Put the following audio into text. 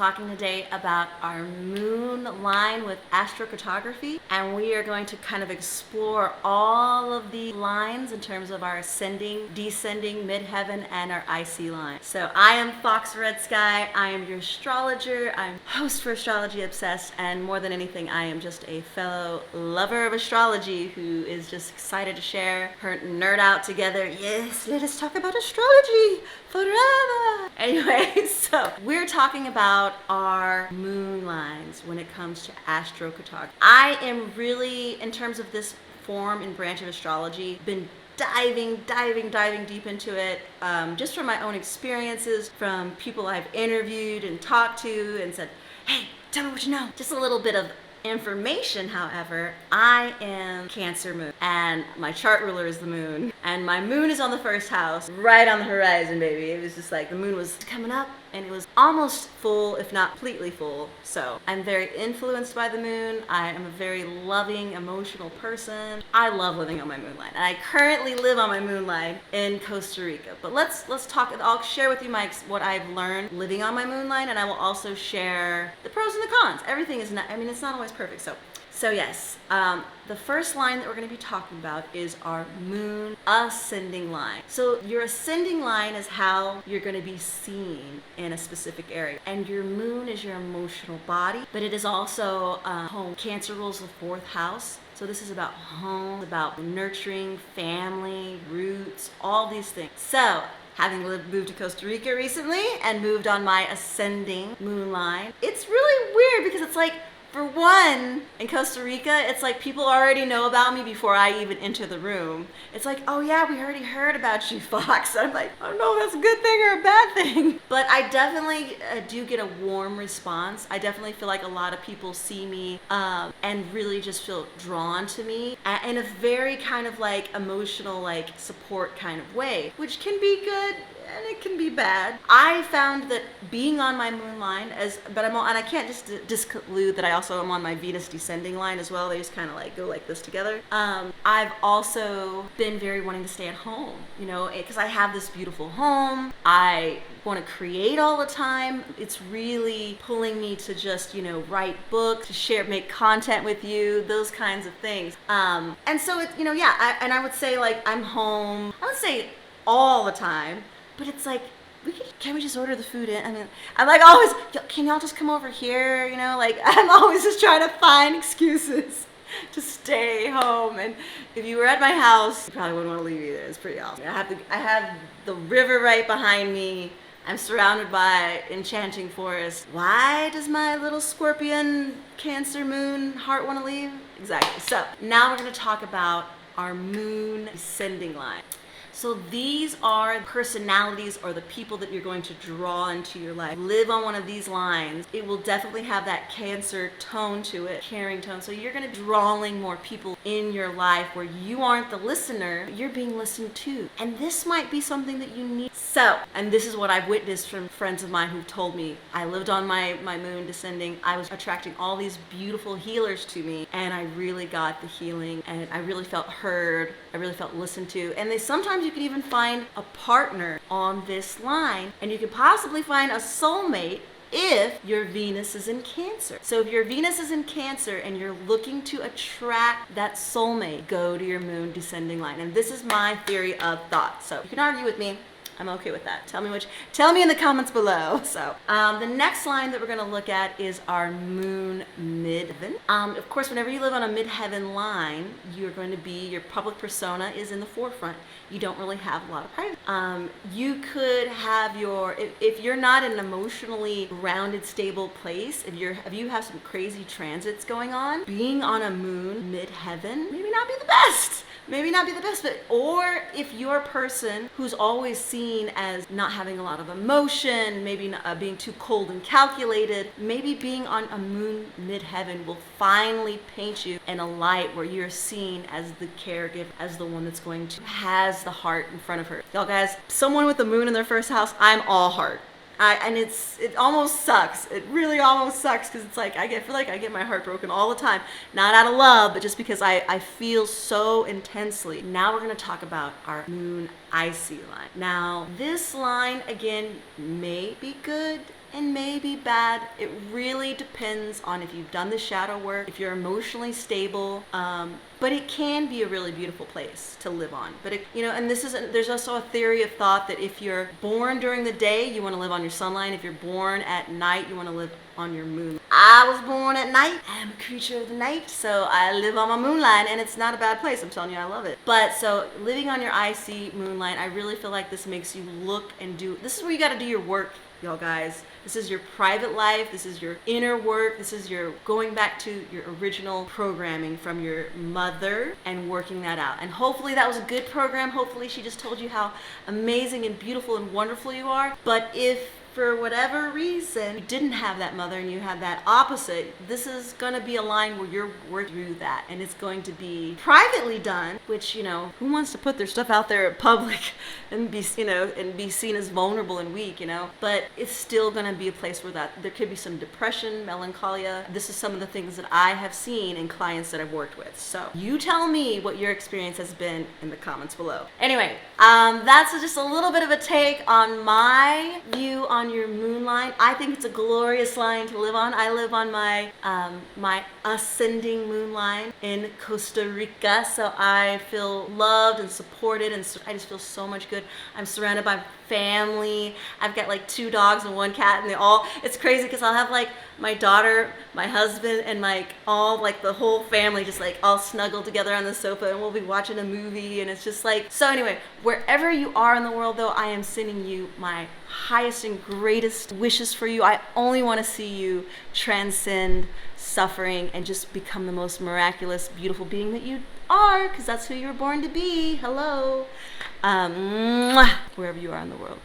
talking today about our moon line with astrocartography, and we are going to kind of explore all of the lines in terms of our ascending, descending, midheaven, and our IC line. So I am Fox redSky. I am your astrologer. I'm host for Astrology Obsessed, and more than anything, I am just a fellow lover of astrology who is just excited to share her nerd out together. Yes, let us talk about astrology forever. Anyway, so we're talking about our moon lines when it comes to astrocartography. I am really, in terms of this form and branch of astrology, been diving deep into it, just from my own experiences, from people I've interviewed and talked to and said, hey, tell me what you know. Just a little bit of information. However, I am Cancer moon, and my chart ruler is the moon, and my moon is on the first house, right on the horizon, baby. It was just like the moon was coming up and it was almost full, if not completely full. So I'm very influenced by the moon. I am a very loving, emotional person. I love living on my moon line, and I currently live on my moon line in Costa Rica. But let's talk. I'll share with you what I've learned living on my moon line, and I will also share the pros and the cons. Everything is not, it's not always perfect. So yes, the first line that we're going to be talking about is our moon ascending line. So your ascending line is how you're going to be seen in a specific area, and your moon is your emotional body, but it is also home. Cancer rules the fourth house. So this is about home, about nurturing, family, roots, all these things. So having moved to Costa Rica recently and moved on my ascending moon line, it's really weird because it's like, for one, in Costa Rica, it's like people already know about me before I even enter the room. It's like, oh yeah, we already heard about you, Fox. I'm like, I don't know if that's a good thing or a bad thing. But I definitely do get a warm response. I definitely feel like a lot of people see me and really just feel drawn to me in a very kind of like emotional, like support kind of way, which can be good and it can be bad. I found that being on my moon line, and I can't just disclude that I also am on my Venus descending line as well. They just kind of like go like this together. I've also been very wanting to stay at home, because I have this beautiful home. I want to create all the time. It's really pulling me to just, write books, to share, make content with you, those kinds of things. And so it's, I would say like I'm home, I would say all the time. But it's like, can we just order the food in? I'm like always, can y'all just come over here? I'm always just trying to find excuses to stay home. And if you were at my house, you probably wouldn't want to leave either. It's pretty awesome. I have the river right behind me. I'm surrounded by enchanting forest. Why does my little Scorpion Cancer moon heart want to leave? Exactly. So now we're going to talk about our moon ascending line. So these are personalities or the people that you're going to draw into your life. Live on one of these lines. It will definitely have that Cancer tone to it, caring tone. So you're going to be drawing more people in your life where you aren't the listener, you're being listened to. And this might be something that you need. So, and this is what I've witnessed from friends of mine who've told me, I lived on my moon descending. I was attracting all these beautiful healers to me, and I really got the healing, and I really felt heard. I really felt listened to. And sometimes you can even find a partner on this line, and you can possibly find a soulmate if your Venus is in Cancer. So if your Venus is in Cancer and you're looking to attract that soulmate, go to your moon descending line. And this is my theory of thought. So you can argue with me. I'm okay with that. Tell me in the comments below. So the next line that we're going to look at is our moon midheaven. Of course, whenever you live on a midheaven line, you're going to be, your public persona is in the forefront. You don't really have a lot of private. You could have if you're not in an emotionally grounded, stable place, if you have some crazy transits going on, being on a moon midheaven maybe not be the best. Or if you're a person who's always seen as not having a lot of emotion, maybe not, being too cold and calculated, maybe being on a moon midheaven will finally paint you in a light where you're seen as the caregiver, as the one that's going to has the heart in front of her. Y'all guys, someone with the moon in their first house, I'm all heart. And it almost sucks. It really almost sucks because it's like I feel like I get my heart broken all the time. Not out of love, but just because I feel so intensely. Now we're going to talk about our moon IC line. Now this line again may be good and maybe bad. It really depends on if you've done the shadow work, if you're emotionally stable. But it can be a really beautiful place to live on. But it, and there's also a theory of thought that if you're born during the day, you want to live on your sun line. If you're born at night, you want to live on your moon. I was born at night. I'm a creature of the night, so I live on my moon line, and it's not a bad place. I'm telling you, I love it. But so living on your IC moon line, I really feel like this makes you look and do. This is where you got to do your work, y'all guys. This is your private life. This is your inner work. This is your going back to your original programming from your mother and working that out. And hopefully that was a good program. Hopefully she just told you how amazing and beautiful and wonderful you are. But if for whatever reason you didn't have that mother and you had that opposite, this is going to be a line where you're working through that, and it's going to be privately done, which, who wants to put their stuff out there in public and be seen as vulnerable and weak, but it's still going to be a place where there could be some depression, melancholia. This is some of the things that I have seen in clients that I've worked with. So you tell me what your experience has been in the comments below. Anyway, that's just a little bit of a take on my view on your moon line. I think it's a glorious line to live on. I live on my my ascending moon line in Costa Rica, so I feel loved and supported, and I just feel so much good. I'm surrounded by family. I've got like 2 dogs and 1 cat, and it's crazy because I'll have like my daughter, my husband, and the whole family just like all snuggled together on the sofa, and we'll be watching a movie, and it's just like, so anyway, wherever you are in the world though, I am sending you my highest and greatest wishes for you. I only want to see you transcend suffering and just become the most miraculous, beautiful being that you are, because that's who you were born to be. Hello. Wherever you are in the world.